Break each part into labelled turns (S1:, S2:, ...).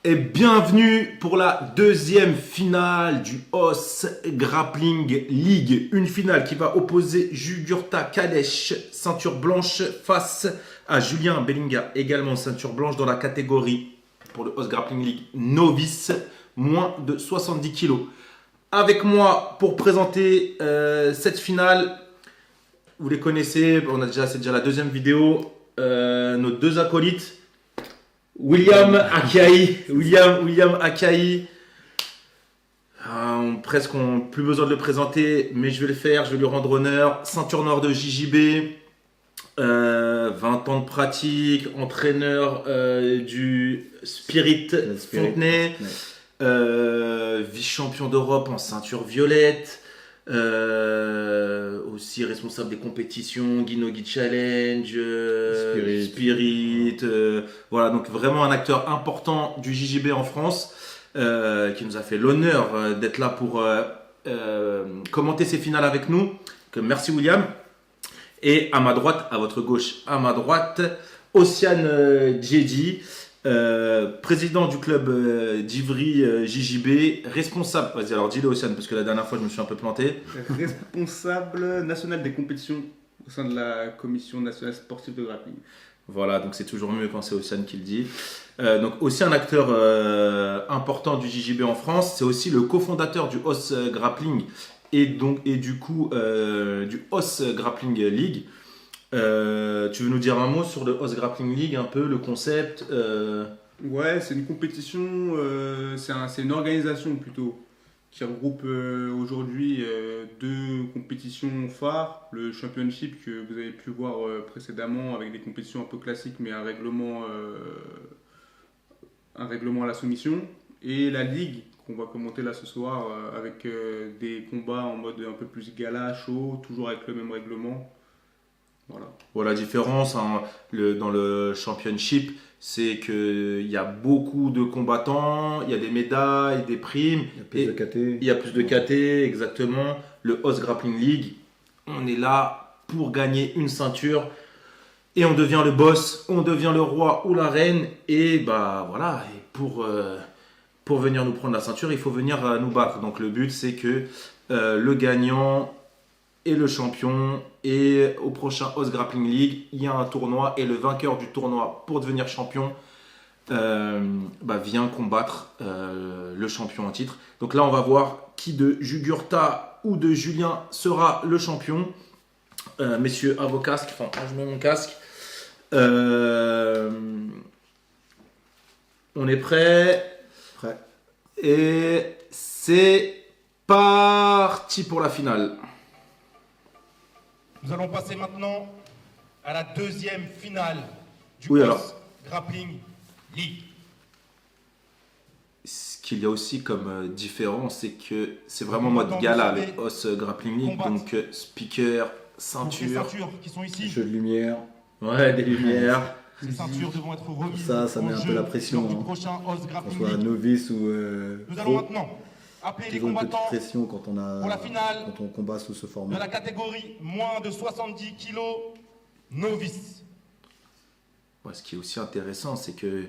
S1: Et bienvenue pour la deuxième finale du OS Grappling League. Une finale qui va opposer Jugurta Kadesh, ceinture blanche, face à Julien Bellinga, également ceinture blanche dans la catégorie pour le OS Grappling League novice, moins de 70 kilos. Avec moi pour présenter cette finale, vous les connaissez, c'est déjà la deuxième vidéo, nos deux acolytes. William Akai, presque on plus besoin de le présenter, mais je vais le faire, je vais lui rendre honneur. Ceinture noire de JJB, 20 ans de pratique, entraîneur du Spirit Fontenay, vice-champion d'Europe en ceinture violette, aussi responsable des compétitions Guinogi Challenge, Spirit, voilà, donc vraiment un acteur important du JJB en France, qui nous a fait l'honneur d'être là pour commenter ces finales avec nous. Donc, merci William. Et à ma droite, à votre gauche, à ma droite, Ossiane Djedi, président du club d'Ivry JJB, responsable, vas-y alors dis-le Ossiane parce que la dernière fois je me suis un peu planté.
S2: Responsable national des compétitions au sein de la commission nationale sportive de grappling.
S1: Voilà, donc c'est toujours mieux quand c'est Ossiane qui le dit. Donc aussi un acteur important du JJB en France, c'est aussi le cofondateur du OS Grappling et du coup du OS Grappling League. Tu veux nous dire un mot sur le OS Grappling League, un peu le concept
S2: Ouais, c'est une compétition, c'est une organisation plutôt qui regroupe aujourd'hui deux compétitions phares. Le Championship que vous avez pu voir précédemment avec des compétitions un peu classiques mais un règlement à la soumission. Et la Ligue qu'on va commenter là ce soir avec des combats en mode un peu plus gala, chaud, toujours avec le même règlement.
S1: Voilà, la différence dans le Championship, c'est qu'il y a beaucoup de combattants, il y a des médailles, des primes.
S3: Il y a plus de KT.
S1: Il y a plus de KT, exactement. Le OS Grappling League, on est là pour gagner une ceinture. Et on devient le boss, on devient le roi ou la reine. Et bah voilà, et pour venir nous prendre la ceinture, il faut venir nous battre. Donc le but, c'est que le gagnant et le champion, et au prochain OS Grappling League, il y a un tournoi, et le vainqueur du tournoi pour devenir champion vient combattre le champion en titre. Donc là, on va voir qui de Jugurta ou de Julien sera le champion. Messieurs, à vos casques, enfin, je mets mon casque. On est prêt?
S3: Prêt.
S1: Et c'est parti pour la finale.
S4: Nous allons passer maintenant à la deuxième finale du OS Grappling League.
S1: Ce qu'il y a aussi comme différence, c'est que c'est vraiment mode gala, le OS Grappling League. Donc speaker, ceinture.
S4: Les ceintures qui sont ici.
S3: Jeu de lumière.
S1: Ouais, des lumières.
S4: Ces ceintures devront être remises.
S3: Ça met un peu la pression.
S4: Du prochain OS Grappling
S3: Qu'on soit
S4: League.
S3: novice ou
S4: Nous allons maintenant appeler les
S3: ils ont une petite
S4: combattants
S3: pression quand
S4: pour la finale
S3: quand on combat sous ce
S4: de
S3: format.
S4: la catégorie moins de 70 kg novice.
S1: Ouais, ce qui est aussi intéressant, c'est que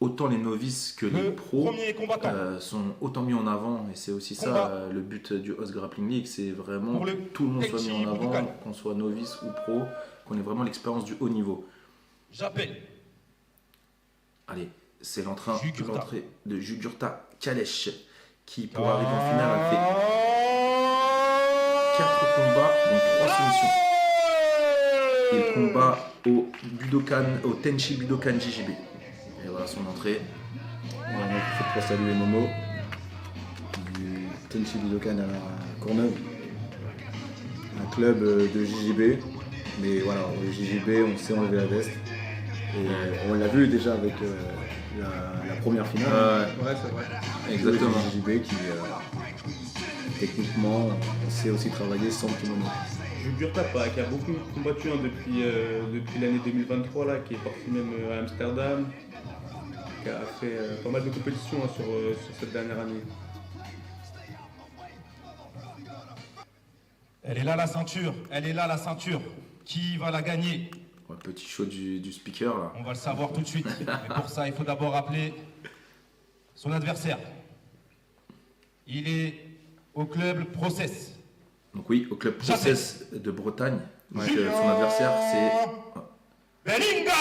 S1: autant les novices que les
S4: Le
S1: pros
S4: premier combattant
S1: sont autant mis en avant. Et c'est aussi ça le but du OS Grappling League, c'est vraiment que tout le monde soit mis en avant, qu'on soit novice ou pro, qu'on ait vraiment l'expérience du haut niveau.
S4: J'appelle.
S1: Allez, c'est l'entrée de Jugurta Kadesh qui, pour
S4: Ah.
S1: arriver en finale, a fait 4 combats, dont 3 soumissions. Il combat au Tenchi Budokan JJB. Et voilà son entrée.
S3: Voilà, donc il faut saluer Momo du Tenchi Budokan à Courneuve, un club de JJB. Mais voilà, le JJB, on s'est enlevé la veste. Et on l'a vu déjà avec la première finale.
S2: Ouais, c'est vrai.
S1: Exactement.
S3: Le JJB qui, techniquement, on sait aussi travailler sans le kimono.
S2: Jugurta qui a beaucoup combattu depuis l'année 2023, là, qui est parti même à Amsterdam, qui a fait pas mal de compétitions sur cette dernière année.
S4: Elle est là la ceinture, Qui va la gagner?
S1: Ouais, petit show du speaker là.
S4: On va le savoir tout de suite. Mais pour ça, il faut d'abord appeler son adversaire. Il est au club Process.
S1: Donc oui, au club Process de Bretagne. Donc, son adversaire, c'est
S4: Bellinga!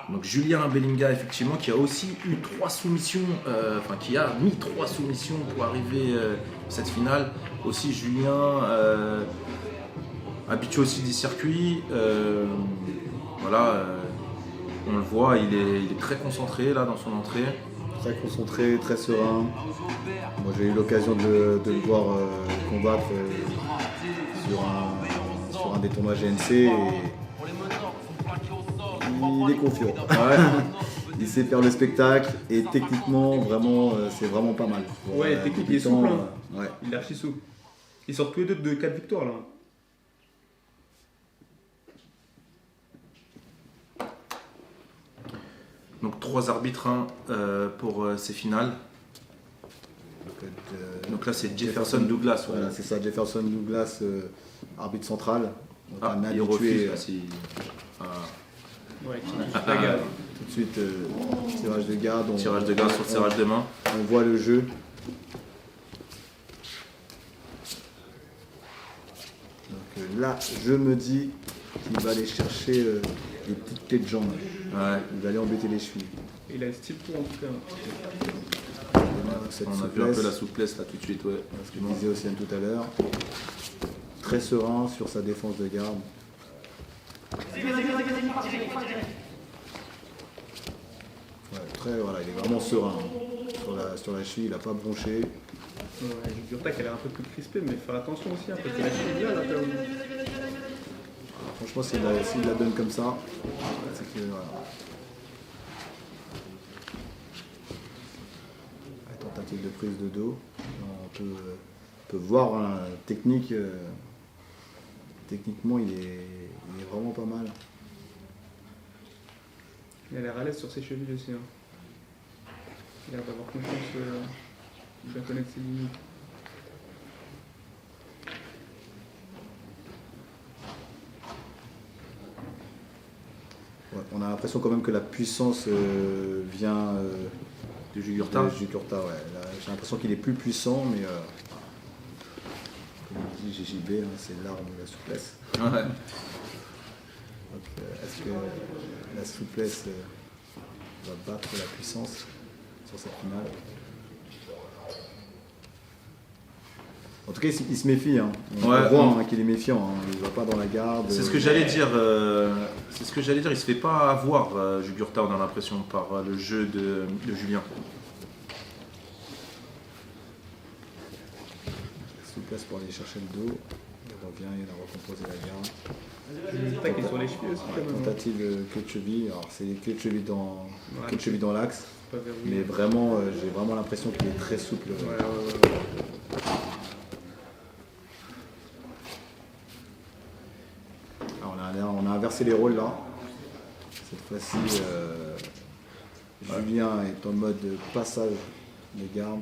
S1: donc Julien Bellinga, effectivement, qui a aussi eu 3 soumissions, qui a mis 3 soumissions pour arriver à cette finale. Aussi Julien, habitué aussi des circuits, on le voit, il est très concentré là dans son entrée.
S3: Très concentré, très serein. Moi j'ai eu l'occasion de le voir combattre sur un des tournois GNC et il est confiant.
S1: Ouais.
S3: Il sait faire le spectacle et techniquement vraiment c'est vraiment pas mal.
S2: Ouais, technique, il est souple. Hein.
S3: Ouais.
S2: Il est archi souple. Ils sortent tous les deux de 4 victoires là.
S1: Donc 3 arbitres pour ces finales. Donc là c'est Jefferson Douglas.
S3: Voilà, c'est ça, Jefferson Douglas, arbitre central. Donc,
S1: Ah,
S3: un
S1: il
S3: habitué,
S1: refuse.
S2: Ouais, la garde.
S3: tout de suite tirage de garde.
S1: Tirage de garde sur tirage de main.
S3: On voit le jeu. Donc là, je me dis qu'il va aller chercher les petites clés de jambes.
S1: Ouais.
S3: Il va aller embêter les chevilles.
S2: Il a le style pour en tout cas.
S3: Cette
S1: On a vu un
S3: souplesse,
S1: peu la souplesse là tout de suite. Ouais.
S3: ce que disait Océane tout à l'heure. Très serein sur sa défense de garde. Ouais, il est vraiment serein. Sur la cheville, il n'a pas bronché.
S2: Ouais, Jugurta qui a l'air un peu plus crispé, mais faire attention aussi, hein, parce que la cheville bien là quand même.
S3: Franchement, s'il la donne comme ça, c'est que voilà. La tentative de prise de dos. On peut voir hein, techniquement, il est vraiment pas mal.
S2: Il a l'air à l'aise sur ses chevilles aussi. Hein. Il a l'air d'avoir confiance, de bien connaître ses limites.
S3: Ouais, on a l'impression quand même que la puissance vient
S1: Du Jugurta.
S3: de Jugurta. Ouais. Là, j'ai l'impression qu'il est plus puissant, mais comme on dit JJB, hein, c'est l'arme de la souplesse.
S1: Ouais.
S3: Donc, est-ce que la souplesse va battre la puissance sur cette finale? En tout cas, il se méfie. Hein. On
S1: Ouais,
S3: voit hein, qu'il est méfiant. Hein. Il ne va pas dans la garde.
S1: C'est ce que j'allais dire. Il se fait pas avoir, Jugurta, on a l'impression, par le jeu de Julien.
S3: Souplesse pour aller chercher le dos. Il revient, il a recomposé la garde.
S2: Jugurta qui est sur les chevilles aussi quand même. Hein.
S3: Tentative de clé de cheville. Alors, c'est les clés de cheville
S2: Ouais,
S3: clés de cheville dans l'axe.
S2: pas verrouillé.
S3: Mais vraiment, j'ai vraiment l'impression qu'il est très souple.
S2: Ouais.
S3: Alors, on a inversé les rôles là. Cette fois-ci, Julien est en mode passage de garde.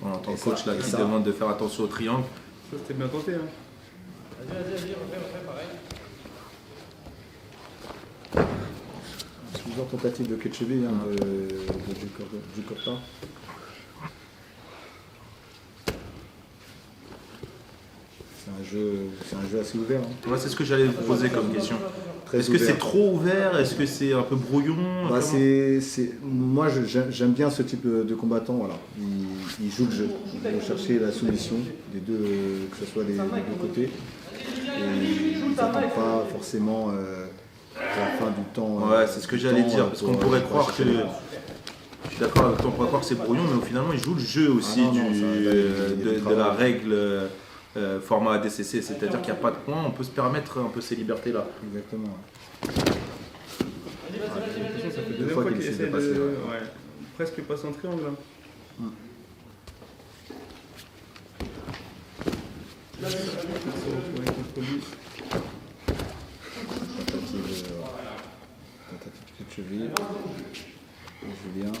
S1: On entend
S3: Et
S1: le coach
S3: ça,
S1: là
S3: et
S1: qui
S3: ça.
S1: demande de faire attention au triangle.
S2: Ça c'était bien tenté. Hein.
S3: Plusieurs tentatives de clé de cheville hein, de Jugurta. C'est un jeu assez ouvert. Hein.
S1: Ouais, c'est ce que j'allais vous poser comme question.
S3: Très
S1: Est-ce que
S3: ouvert.
S1: c'est trop ouvert? Est-ce que c'est un peu brouillon?
S3: Bah, moi, j'aime bien ce type de combattant. Voilà. Il joue le jeu. Il va chercher la soumission des deux, que ce soit des deux côtés. Et ils n'attendent pas forcément à la fin du temps.
S1: Ouais, c'est ce que j'allais dire. Parce qu'on pourrait croire que. Je suis d'accord avec toi, on pourrait croire que c'est brouillon, mais finalement, il joue le jeu aussi
S3: Ah non, ça, il y a du
S1: de
S3: travail.
S1: la règle format ADCC. C'est-à-dire qu'il n'y a pas de points, on peut se permettre un peu ces libertés-là.
S3: Exactement. Ouais.
S2: J'ai l'impression que ça fait
S3: Deux
S2: deuxième
S3: fois
S2: fois
S3: qu'il
S2: qu'il
S3: essaie
S2: essaie
S3: de passer,
S2: de...
S3: ouais.
S2: Ouais. Presque passer en triangle là. Ça se retrouve contre lui.
S3: Tentative de clé de cheville. Julien.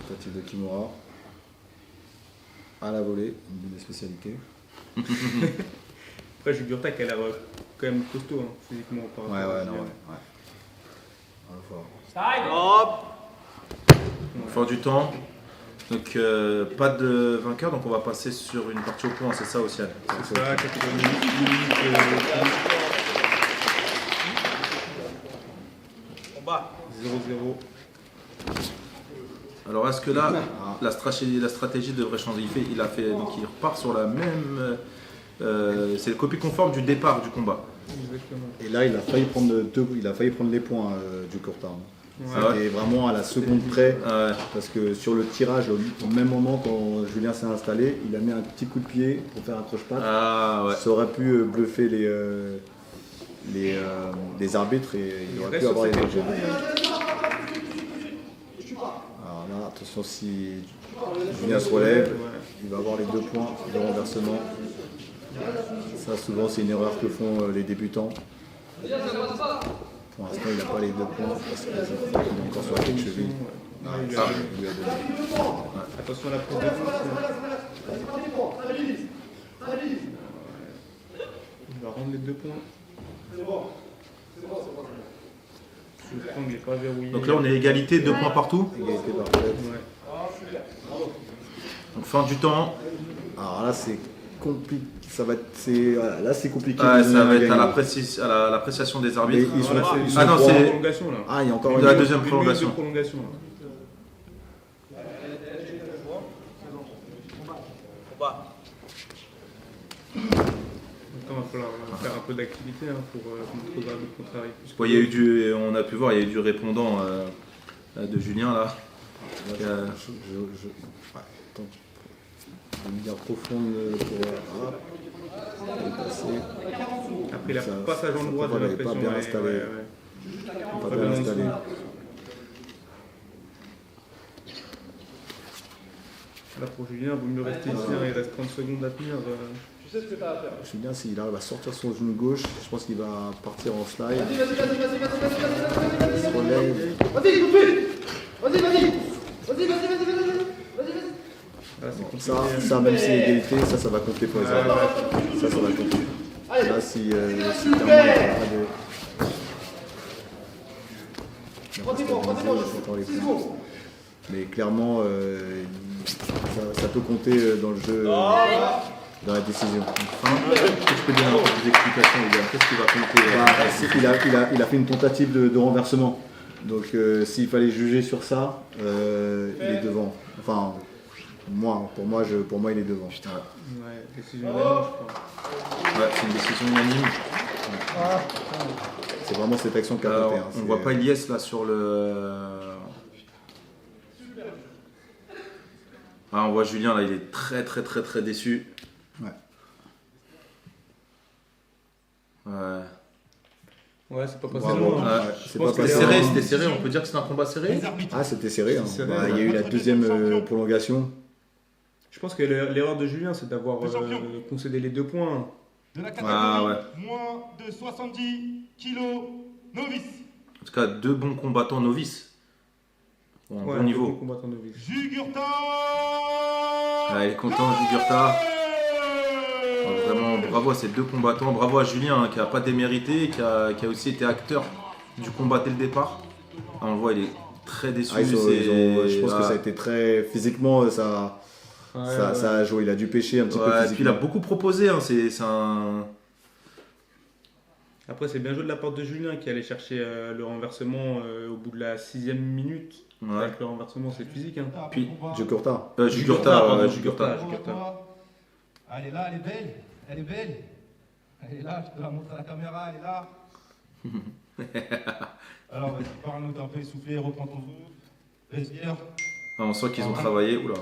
S3: Tentative de Kimura. À la volée, une des spécialités.
S2: Après, Jugurta qui a l'air quand même costaud hein, physiquement par rapport à
S3: non,
S2: Julien.
S3: ouais. On va voir.
S1: Fin du temps. Donc pas de vainqueur, donc on va passer sur une partie au point, c'est ça aussi.
S2: C'est ça, catégorie minutes.
S4: Combat.
S2: 0-0.
S1: Alors est-ce que là, la stratégie devrait changer? Il repart sur la même. C'est le copie conforme du départ du combat.
S2: Exactement.
S3: Et là, il a failli prendre les points du Jugurta.
S2: Ouais.
S3: C'était vraiment à la seconde près.
S1: Ouais.
S3: Parce que sur le tirage, au même moment, quand Julien s'est installé, il a mis un petit coup de pied pour faire un croche-patte.
S1: Ah ouais.
S3: Ça aurait pu bluffer les arbitres et il aurait pu avoir les dangers. Alors là, attention, si Julien se relève, il va avoir les 2 points de renversement. Ça, souvent, c'est une erreur que font les débutants. Pour l'instant, il n'a pas les 2 points parce qu'il est encore sur la tête cheville.
S2: Il lui a donné. Attention à la prise de il va rendre les 2 points. Le triangle n'est pas verrouillé.
S1: Donc là on est égalité, 2 points partout.
S3: Égalité parfaite.
S2: Ouais.
S1: Donc fin du temps.
S3: Alors là, c'est compliqué. Là, c'est compliqué.
S1: Ouais,
S3: de
S1: ça va
S3: gagner.
S1: être à l'appréciation des
S3: Mais
S1: arbitres.
S3: ils sont,
S2: Là,
S3: ils sont
S1: Ah non,
S2: en
S1: c'est-
S2: prolongation là.
S3: Ah, il y a encore
S1: De
S3: une
S1: la
S3: minute.
S1: deuxième
S2: Une minute
S1: prolongation.
S2: de prolongation là.
S4: Combat.
S2: Maintenant, il va falloir faire un peu d'activité hein, pour montrer le contraire.
S1: Ouais, on a pu voir, il y a eu du répondant de Julien là.
S3: Ouais, attends. Une lumière profonde pour. Il est passé.
S2: Après, il a
S3: Ça-
S2: pas sa jambe droite,
S3: ça,
S2: j'ai
S3: il est pas
S2: l'impression.
S3: bien
S2: ouais,
S3: installé.
S2: ouais, ouais.
S3: Pas bien installé.
S2: Là, pour Julien, il vaut mieux rester ici. Hein, il reste 30 secondes à tenir.
S3: Julien, s'il arrive à sortir son genou gauche, je pense qu'il va partir en slide. Il se relève.
S2: Là, c'est compliqué.
S3: Ça, même si c'est égalité, ça va compter pour les arbitres. Ça va compter. Là, si clairement, il n'y a pas de. Il n'a pas stabilisé, j'entends les points. Mais clairement, ça peut compter dans le jeu, dans la décision.
S1: Est-ce que je peux donner un peu des explications, les gars? Qu'est-ce qui va compter
S3: Il a fait une tentative de renversement. Donc s'il fallait juger sur ça, il est devant. Enfin, pour moi, il est devant.
S1: Putain,
S2: Ouais, décision unanime, je crois.
S1: ouais, c'est une décision unanime.
S3: C'est vraiment cette action qui a
S1: Alors,
S3: compté. Hein.
S1: on
S3: C'est-
S1: voit pas Ilyes là sur le. Ah, on voit Julien là, il est très très très très déçu.
S3: Ouais.
S2: Ouais, c'est pas passé
S3: Bravo.
S2: loin. hein.
S1: Ouais,
S3: c'est
S2: pense
S3: pas
S2: que
S1: C'était
S3: passé.
S1: serré, c'était serré, on peut dire que c'est un combat serré.
S4: Les arbitres.
S3: Ah, c'était serré. Hein.
S2: C'est serré,
S3: Bah, il y a eu la deuxième prolongation.
S2: Je pense que l'erreur de Julien, c'est d'avoir
S4: Le champion.
S2: concédé les 2 points.
S4: De la catégorie
S1: Ah, ouais.
S4: moins de 70 kilos novice.
S1: En tout cas, 2 bons combattants novices. Bon, un
S2: Ouais,
S1: bon niveau.
S2: combattant novice.
S4: Jugurta.
S1: Ah, il est content, Jugurta. Ah, vraiment, bravo à ces 2 combattants. Bravo à Julien hein, qui n'a pas démérité, qui a aussi été acteur du combat dès le départ. Ah, on le voit, il est très déçu.
S3: Ah, je pense que
S1: ah,
S3: ça a été très. Physiquement, ça a joué. Il a dû pêcher un petit peu
S1: ouais, puis il a
S3: physiquement.
S1: beaucoup proposé. Hein, c'est un.
S2: Après, c'est bien joué de la part de Julien qui allait chercher le renversement au bout de la 6e minute.
S1: Ouais.
S2: Avec le renversement, c'est physique. Hein.
S1: Puis-
S3: Jugurta.
S1: Jugurta,
S2: pardon,
S1: Jugurta.
S2: Jugurta.
S4: Elle est là, elle est belle. Elle est belle. Elle est là, je te la montre à la caméra, elle est là. Alors, vas-y, parle-nous, t'es un peu essoufflé, reprends ton souffle. Respire.
S1: Ah, on sent qu'ils ont travaillé. Oula.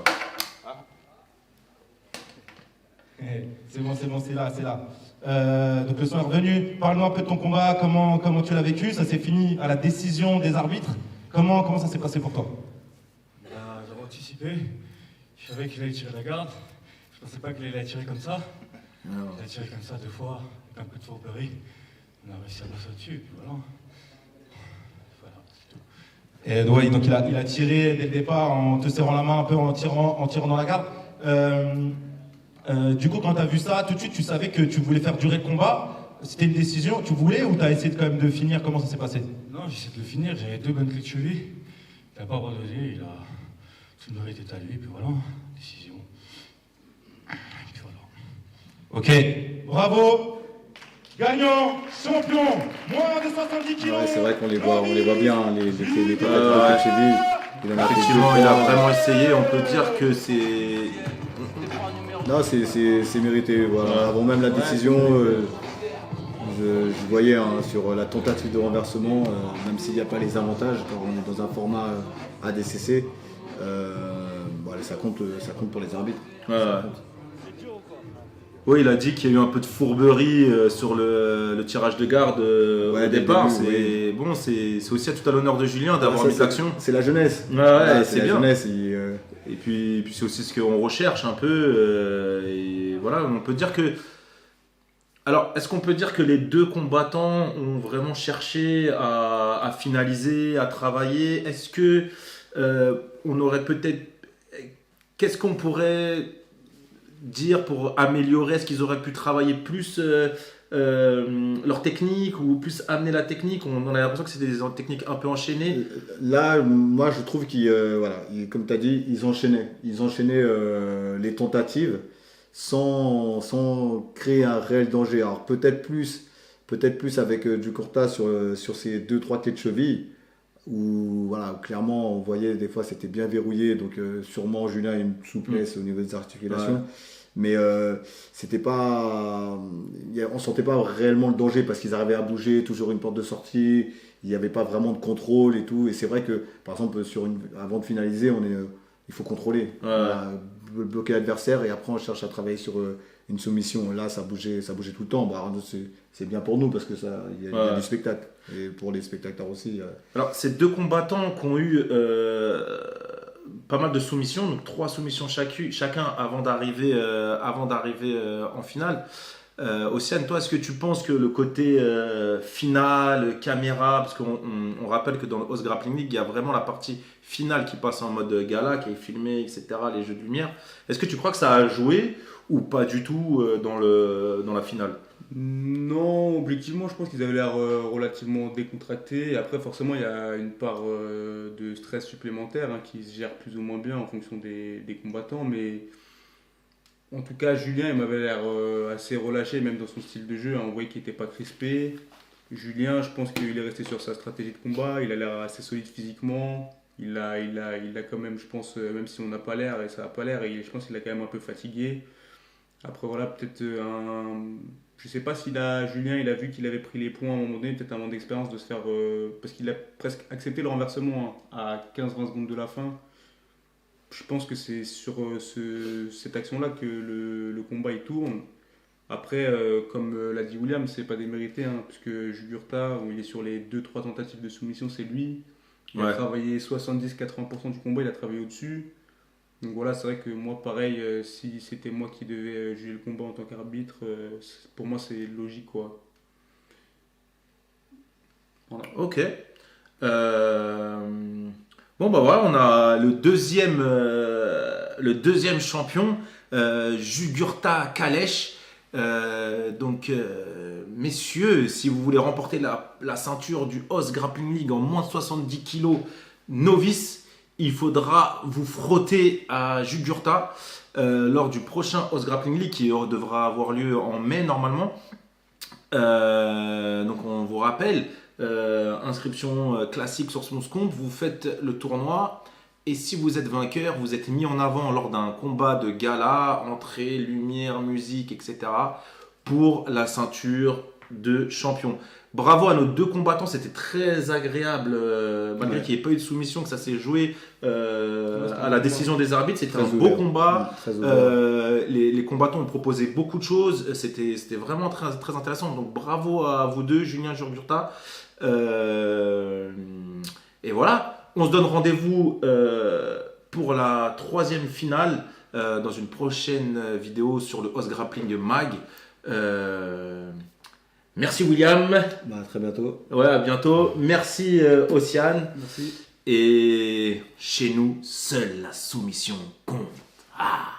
S4: C'est bon, c'est là, c'est là. Donc le son est revenu. Parle-nous un peu de ton combat, comment tu l'as vécu. Ça s'est fini à la décision des arbitres. Comment ça s'est passé pour toi?
S5: J'avais anticipé. Je savais qu'il allait tirer la garde. Je pensais pas qu'il allait la tirer comme ça. Il a tiré comme ça 2 fois, avec un peu de fourberie. On a réussi à passer au-dessus, puis voilà. Voilà, c'est tout.
S4: Et ouais, donc il a tiré dès le départ en te serrant la main un peu, en tirant dans la garde. Du coup, quand tu as vu ça, tout de suite, tu savais que tu voulais faire durer le combat. C'était une décision, tu voulais ou tu as essayé quand même de finir? Comment ça s'est passé?
S5: Non, j'ai essayé de le finir, j'avais 2 bonnes clés de cheville. Il n'a pas abandonné, il a tout le mérite est à lui, puis voilà, décision. Et puis voilà.
S4: Ok, bravo, gagnant, champion, moins de 70 kilos.
S3: Ouais, c'est vrai qu'on les voit bien, hein, les tentatives de cheville. Il en a fait
S1: Effectivement,
S3: deux,
S1: il a
S3: trois.
S1: vraiment essayé. On peut dire que c'est.
S3: Non, c'est mérité. Voilà. Avant même la décision, je voyais hein, sur la tentative de renversement, même s'il n'y a pas les avantages, car on est dans un format ADCC, voilà, ça compte pour les arbitres.
S1: Ouais.
S3: Ça compte.
S1: Oui, il a dit qu'il y a eu un peu de fourberie sur le tirage de garde
S3: Ouais,
S1: au
S3: dès le
S1: départ.
S3: début,
S1: Bon, c'est aussi tout à l'honneur de Julien d'avoir
S3: Ça,
S1: mis l'action.
S3: c'est la jeunesse.
S1: Ouais,
S3: Voilà,
S1: c'est
S3: la
S1: bien.
S3: jeunesse.
S1: Et puis c'est aussi ce qu'on recherche un peu. Et voilà, on peut dire que. Alors, est-ce qu'on peut dire que les deux combattants ont vraiment cherché à finaliser, à travailler? Est-ce que on aurait peut-être. Qu'est-ce qu'on pourrait dire pour améliorer? Est-ce qu'ils auraient pu travailler plus leur technique ou plus amener la technique? On a l'impression que c'est des techniques un peu enchaînées.
S3: Là, moi, je trouve comme tu as dit, ils enchaînaient les tentatives sans créer un réel danger. Alors peut-être plus avec du Curta sur ces 2-3 clés de cheville, où voilà, clairement on voyait des fois c'était bien verrouillé, donc sûrement Julien a une souplesse au niveau des articulations.
S1: Ouais.
S3: Mais c'était pas, on sentait pas réellement le danger parce qu'ils arrivaient à bouger, toujours une porte de sortie, il n'y avait pas vraiment de contrôle et tout. Et c'est vrai que par exemple avant de finaliser, il faut contrôler,
S1: Ouais.
S3: voilà, bloquer l'adversaire et après on cherche à travailler sur une soumission. Là ça bougeait tout le temps. Bah, c'est bien pour nous parce que il y a
S1: Ouais.
S3: du spectacle et pour les spectateurs aussi.
S1: Alors, ces deux combattants qui ont eu pas mal de soumissions, donc 3 soumissions chacun avant d'arriver en finale. Océane, toi, est-ce que tu penses que le côté finale, caméra, parce qu'on rappelle que dans le Host Grappling League, il y a vraiment la partie finale qui passe en mode gala, qui est filmée, etc., les jeux de lumière. Est-ce que tu crois que ça a joué ou pas du tout dans la finale?
S2: Non, objectivement, je pense qu'ils avaient l'air relativement décontractés. Et après, forcément, il y a une part de stress supplémentaire hein, qui se gère plus ou moins bien en fonction des combattants. Mais en tout cas, Julien, il m'avait l'air assez relâché, même dans son style de jeu. Hein, on voyait qu'il n'était pas crispé. Julien, je pense qu'il est resté sur sa stratégie de combat. Il a l'air assez solide physiquement. Il a quand même, je pense, même si on n'a pas l'air et ça n'a pas l'air, je pense qu'il a quand même un peu fatigué. Après, voilà, peut-être je sais pas si Julien il a vu qu'il avait pris les points à un moment donné, peut-être un manque d'expérience de se faire. Parce qu'il a presque accepté le renversement hein, à 15-20 secondes de la fin. Je pense que c'est sur cette action-là que le combat il tourne. Après, comme l'a dit William, c'est pas démérité, hein, puisque Jugurta, où il est sur les 2-3 tentatives de soumission, c'est lui. Il a travaillé 70-80% du combat, il a travaillé au-dessus. Donc voilà, c'est vrai que moi, pareil, si c'était moi qui devais juger le combat en tant qu'arbitre, pour moi, c'est logique, quoi. Voilà.
S1: Ok. Bon, bah voilà, on a le deuxième champion, Jugurta Kaleş. Messieurs, si vous voulez remporter la ceinture du Host Grappling League en moins de 70 kg novice, il faudra vous frotter à Jugurta lors du prochain Host Grappling League qui devra avoir lieu en mai normalement. Donc on vous rappelle, inscription classique sur son compte, vous faites le tournoi et si vous êtes vainqueur, vous êtes mis en avant lors d'un combat de gala, entrée, lumière, musique, etc. pour la ceinture de champion. Bravo à nos deux combattants, c'était très agréable, malgré qu'il n'y ait pas eu de soumission, que ça s'est joué à la décision des arbitres. C'était un beau combat. Les combattants ont proposé beaucoup de choses. C'était vraiment très, très intéressant. Donc bravo à vous deux, Julien Jugurta. Et voilà, on se donne rendez-vous pour la 3e finale dans une prochaine vidéo sur le Host Grappling Mag. Merci William.
S3: Bah, à très bientôt.
S1: Ouais, à bientôt. Merci Océane.
S3: Merci.
S1: Et chez nous, seule la soumission compte. Ah.